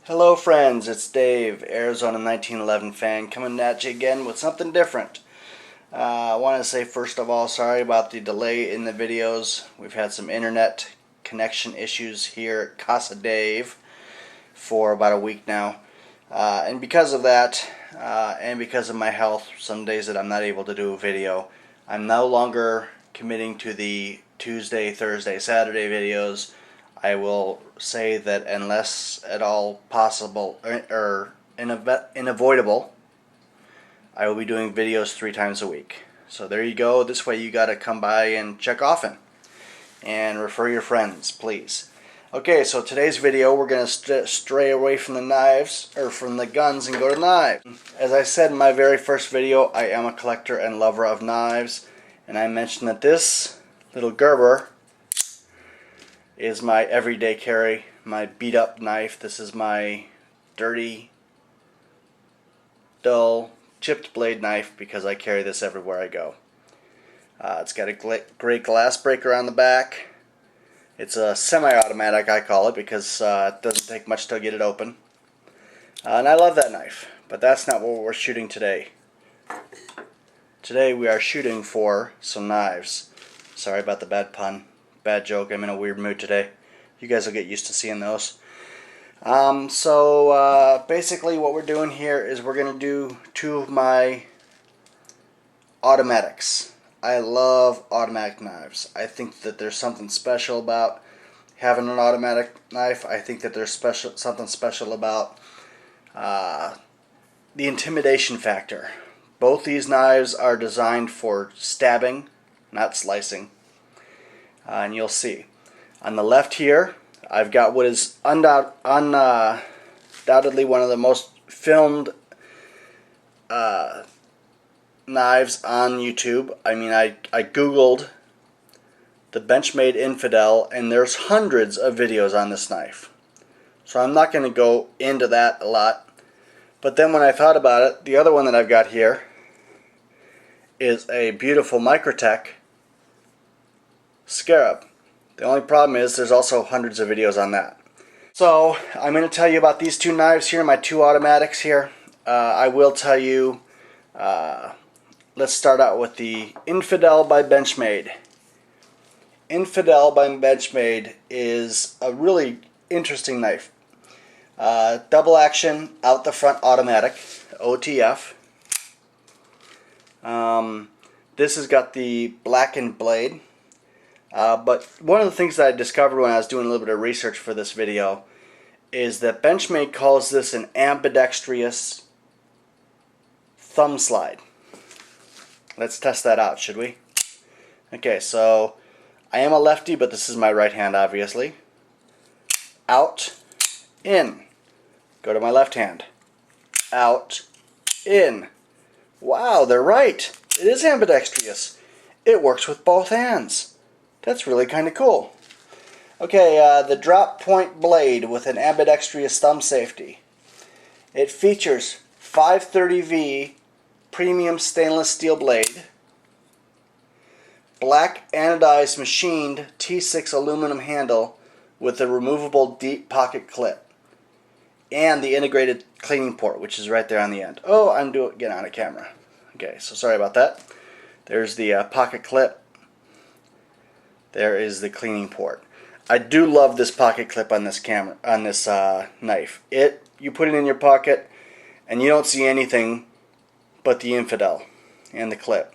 Hello friends, it's Dave, Arizona 1911 fan, coming at you again with something different. I want to say first of all, sorry about the delay in the videos. We've had some internet connection issues here at Casa Dave for about a week now. And because of that, and because of my health, some days that I'm not able to do a video, I'm no longer committing to the Tuesday, Thursday, Saturday videos. I will say that unless at all possible or unavoidable, I will be doing videos 3 times a week. So there you go. This way you got to come by and check often. And refer your friends, please. Okay, so today's video we're going to stray away from the knives, or from the guns, and go to knives. As I said in my very first video, I am a collector and lover of knives. And I mentioned that this little Gerber is my everyday carry, my beat up knife. This is my dirty, dull, chipped blade knife because I carry this everywhere I go. It's got a great glass breaker on the back. It's a semi-automatic, I call it, because it doesn't take much to get it open. And I love that knife, but that's not what we're shooting today. Today we are shooting for some knives. Sorry about the bad pun. Bad joke. I'm in a weird mood today. You guys will get used to seeing those. Basically what we're doing here is we're going to do 2 of my automatics. I love automatic knives. I think that there's something special about having an automatic knife. I think that there's something special about the intimidation factor. Both these knives are designed for stabbing, not slicing. And you'll see. On the left here, I've got what is undoubtedly one of the most filmed knives on YouTube. I mean, I googled the Benchmade Infidel, and there's hundreds of videos on this knife. So I'm not going to go into that a lot. But then when I thought about it, the other one that I've got here is a beautiful Microtech Scarab. The only problem is there's also hundreds of videos on that. So I'm going to tell you about these 2 knives here, my 2 automatics here. I will tell you, let's start out with the Infidel by Benchmade. Infidel by Benchmade is a really interesting knife. Double action, out the front automatic, OTF. This has got the blackened blade. But one of the things that I discovered when I was doing a little bit of research for this video is that Benchmade calls this an ambidextrous thumb slide. Let's test that out, should we? Okay, so I am a lefty, but this is my right hand, obviously. Out, in. Go to my left hand. Out, in. Wow, they're right. It is ambidextrous. It works with both hands. That's really kind of cool. Okay, the drop point blade with an ambidextrous thumb safety. It features 530V premium stainless steel blade, black anodized machined T6 aluminum handle with a removable deep pocket clip, and the integrated cleaning port, which is right there on the end. Oh, I'm getting out of camera. Okay, so sorry about that. There's the pocket clip. There is the cleaning port. I do love this pocket clip on this knife. You put it in your pocket and you don't see anything but the Infidel and the clip.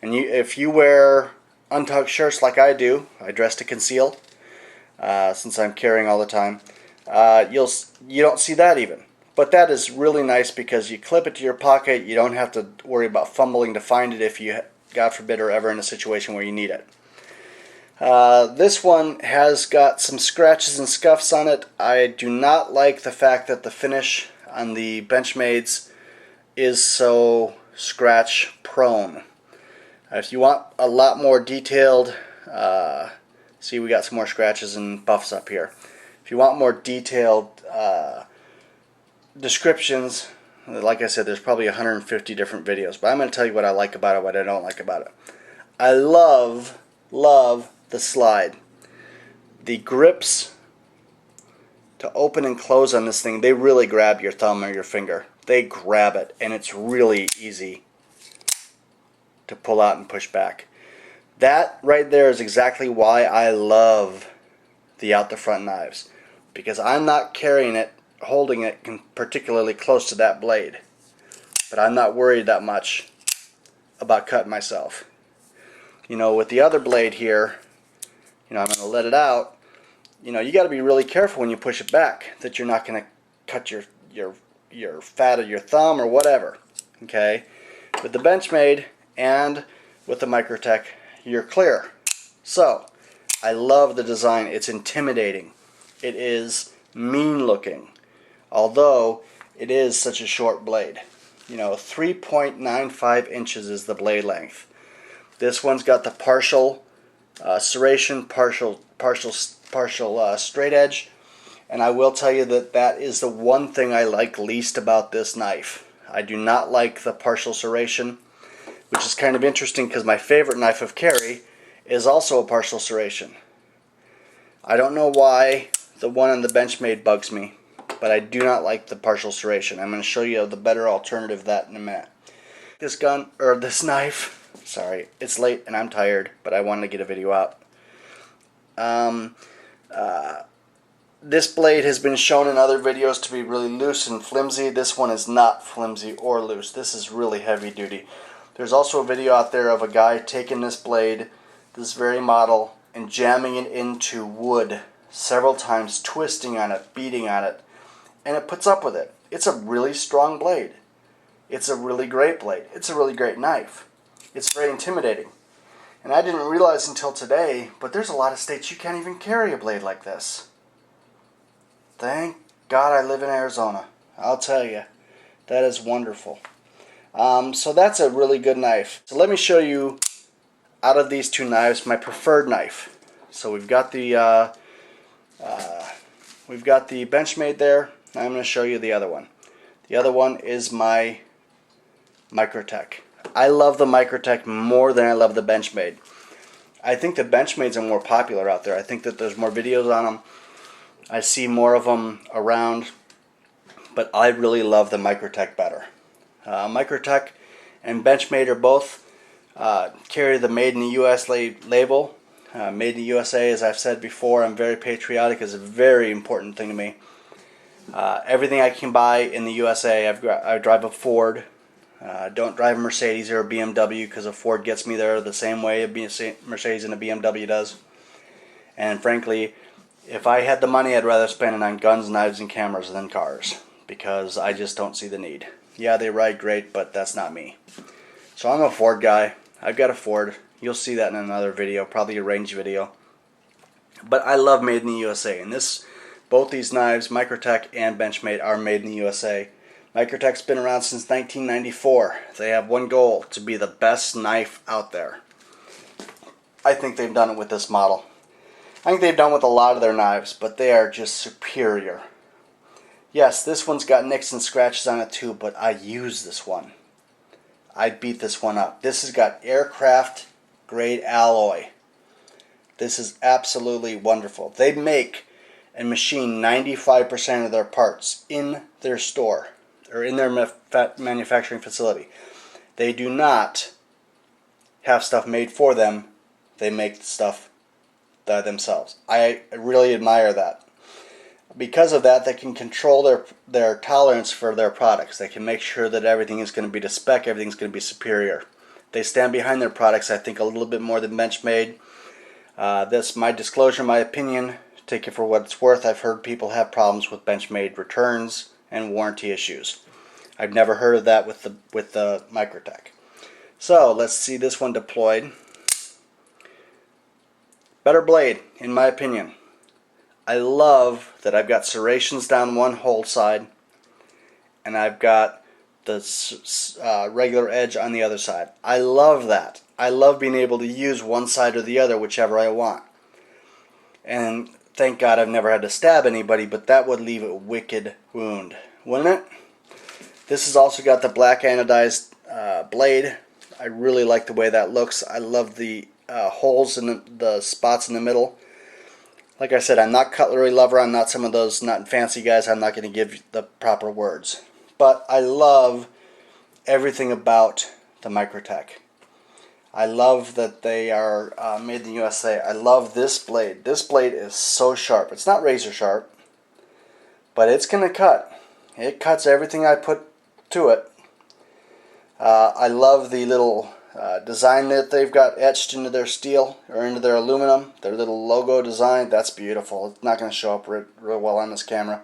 And if you wear untucked shirts like I do, I dress to conceal since I'm carrying all the time, you don't see that even. But that is really nice because you clip it to your pocket. You don't have to worry about fumbling to find it if you, God forbid, are ever in a situation where you need it. This one has got some scratches and scuffs on it. I do not like the fact that the finish on the Benchmades is so scratch prone. If you want a lot more detailed, see, we got some more scratches and buffs up here. If you want more detailed descriptions, like I said, there's probably 150 different videos, but I'm going to tell you what I like about it, what I don't like about it. I love the slide. The grips to open and close on this thing, they really grab your thumb or your finger. They grab it, and it's really easy to pull out and push back. That right there is exactly why I love the out the front knives, because I'm not carrying it, holding it particularly close to that blade, but I'm not worried that much about cutting myself. You know, with the other blade here, you know, I'm going to let it out. You know, you got to be really careful when you push it back that you're not going to cut your fat of your thumb or whatever. Okay, with the Benchmade and with the Microtech, you're clear. So I love the design. It's intimidating. It is mean looking, although it is such a short blade. You know, 3.95 inches is the blade length. This one's got the partial serration, partial straight edge, and I will tell you that that is the one thing I like least about this knife. I do not like the partial serration, which is kind of interesting because my favorite knife of carry is also a partial serration. I don't know why the one on the Benchmade bugs me, but I do not like the partial serration. I'm going to show you the better alternative of that in a minute. This gun, or this knife, sorry, it's late and I'm tired, but I wanted to get a video out. This blade has been shown in other videos to be really loose and flimsy. This one is not flimsy or loose. This is really heavy duty. There's also a video out there of a guy taking this blade, this very model, and jamming it into wood several times, twisting on it, beating on it, and it puts up with it. It's a really strong blade. It's a really great blade. It's a really great knife. It's very intimidating. And I didn't realize until today, but there's a lot of states you can't even carry a blade like this. Thank God I live in Arizona. I'll tell you, that is wonderful. So that's a really good knife. So let me show you, out of these two knives, my preferred knife. So we've got the Benchmade there. I'm going to show you the other one. The other one is my Microtech. I love the Microtech more than I love the Benchmade. I think the Benchmades are more popular out there. I think that there's more videos on them. I see more of them around, but I really love the Microtech better. Microtech and Benchmade are both carry the Made in the US label. Made in the USA, as I've said before, I'm very patriotic. It's a very important thing to me. Everything I can buy in the USA, I drive a Ford. Don't drive a Mercedes or a BMW because a Ford gets me there the same way a Mercedes and a BMW does. And frankly, if I had the money, I'd rather spend it on guns, knives, and cameras than cars, because I just don't see the need. Yeah, they ride great, but that's not me. So I'm a Ford guy. I've got a Ford. You'll see that in another video, probably a range video. But I love Made in the USA, and both these knives, Microtech and Benchmade, are made in the USA. Microtech's been around since 1994. They have one goal: to be the best knife out there. I think they've done it with this model. I think they've done with a lot of their knives, but they are just superior. Yes, this one's got nicks and scratches on it too, but I use this one. I beat this one up. This has got aircraft grade alloy. This is absolutely wonderful. They make and machine 95% of their parts in their store, or in their manufacturing facility. They do not have stuff made for them. They make the stuff themselves. I really admire that. Because of that, they can control their tolerance for their products. They can make sure that everything is going to be to spec, everything's going to be superior. They stand behind their products, I think, a little bit more than Benchmade. That's my disclosure, my opinion. Take it for what it's worth. I've heard people have problems with Benchmade returns and warranty issues. I've never heard of that with the Microtech. So let's see this one deployed. Better blade, in my opinion. I love that I've got serrations down one whole side, and I've got the regular edge on the other side. I love that. I love being able to use one side or the other, whichever I want. And thank God I've never had to stab anybody, but that would leave a wicked wound, wouldn't it? This has also got the black anodized blade. I really like the way that looks. I love the holes in the spots in the middle. Like I said, I'm not cutlery lover. I'm not some of those not fancy guys. I'm not going to give the proper words. But I love everything about the Microtech. I love that they are made in the USA. I love this blade. This blade is so sharp. It's not razor sharp, but it's going to cut. It cuts everything I put to it. I love the little design that they've got etched into their steel or into their aluminum. Their little logo design. That's beautiful. It's not going to show up real well on this camera.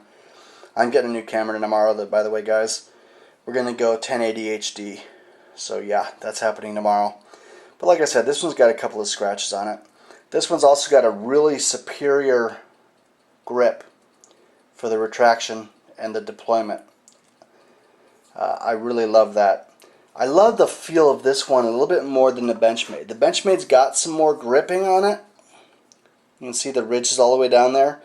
I'm getting a new camera tomorrow, by the way, guys. We're going to go 1080 HD. So yeah, that's happening tomorrow. But like I said, this one's got a couple of scratches on it. This one's also got a really superior grip for the retraction and the deployment. I really love that. I love the feel of this one a little bit more than the Benchmade. The Benchmade's got some more gripping on it. You can see the ridges all the way down there.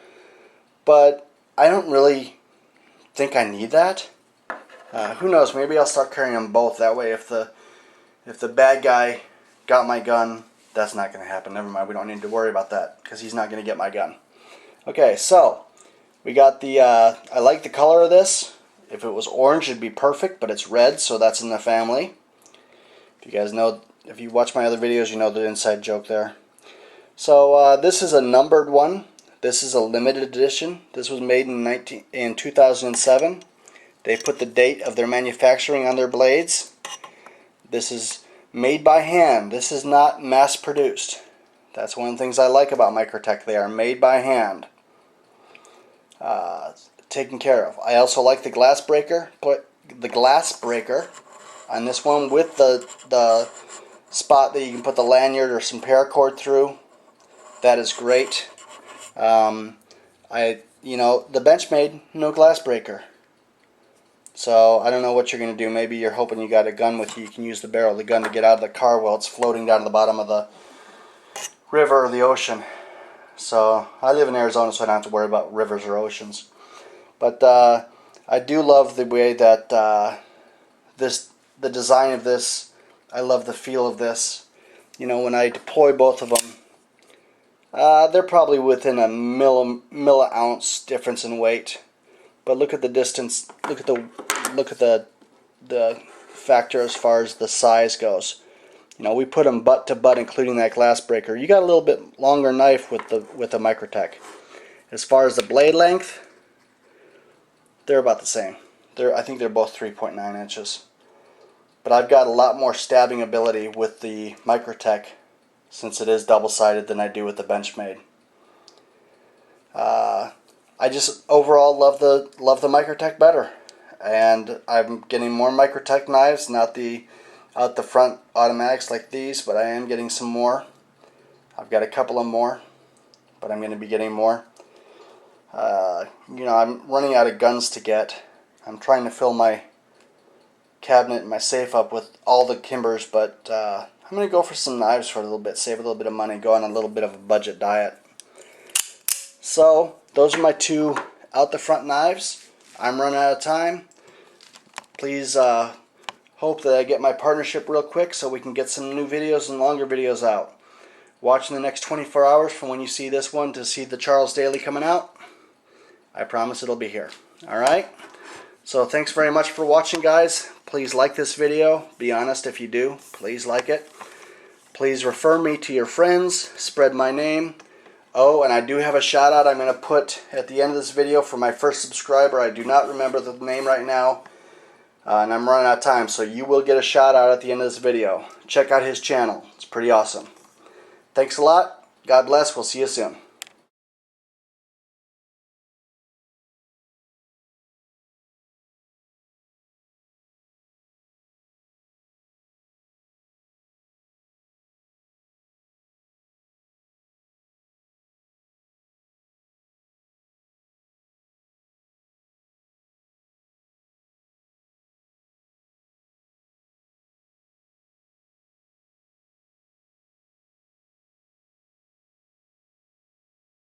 But I don't really think I need that. Who knows, maybe I'll start carrying them both. That way if the bad guy got my gun, that's not going to happen. Never mind, we don't need to worry about that because he's not going to get my gun. Okay, so we got the, I like the color of this. If it was orange, it'd be perfect, but it's red, so that's in the family. If you guys know, if you watch my other videos, you know the inside joke there. So this is a numbered one. This is a limited edition. This was made in 2007. They put the date of their manufacturing on their blades. This is made by hand. This is not mass produced. That's one of the things I like about Microtech. They are made by hand. Taken care of. I also like the glass breaker. Put the glass breaker on this one with the spot that you can put the lanyard or some paracord through. That is great. The Benchmade, no glass breaker. So I don't know what you're going to do. Maybe you're hoping you got a gun with you. You can use the barrel of the gun to get out of the car while it's floating down to the bottom of the river or the ocean. So I live in Arizona, so I don't have to worry about rivers or oceans. But I do love the way that the design of this. I love the feel of this. You know, when I deploy both of them, they're probably within a milliounce difference in weight. But look at the distance. Look at the factor as far as the size goes. You know, we put them butt to butt, including that glass breaker. You got a little bit longer knife with the Microtech. As far as the blade length, they're about the same. I think they're both 3.9 inches. But I've got a lot more stabbing ability with the Microtech, since it is double-sided, than I do with the Benchmade. I just overall love the Microtech better, and I'm getting more Microtech knives, not the out the front automatics like these, but I am getting some more. I've got a couple of more, but I'm going to be getting more. I'm running out of guns to get. I'm trying to fill my cabinet and my safe up with all the Kimbers, but I'm going to go for some knives for a little bit, save a little bit of money, go on a little bit of a budget diet. So those are my two out the front knives. I'm running out of time. Please hope that I get my partnership real quick so we can get some new videos and longer videos out. Watch in the next 24 hours from when you see this one to see the Charles Daily coming out. I promise it'll be here. Alright? So thanks very much for watching, guys. Please like this video. Be honest if you do. Please like it. Please refer me to your friends. Spread my name. Oh, and I do have a shout out I'm going to put at the end of this video for my first subscriber. I do not remember the name right now, and I'm running out of time, so you will get a shout out at the end of this video. Check out his channel. It's pretty awesome. Thanks a lot. God bless. We'll see you soon.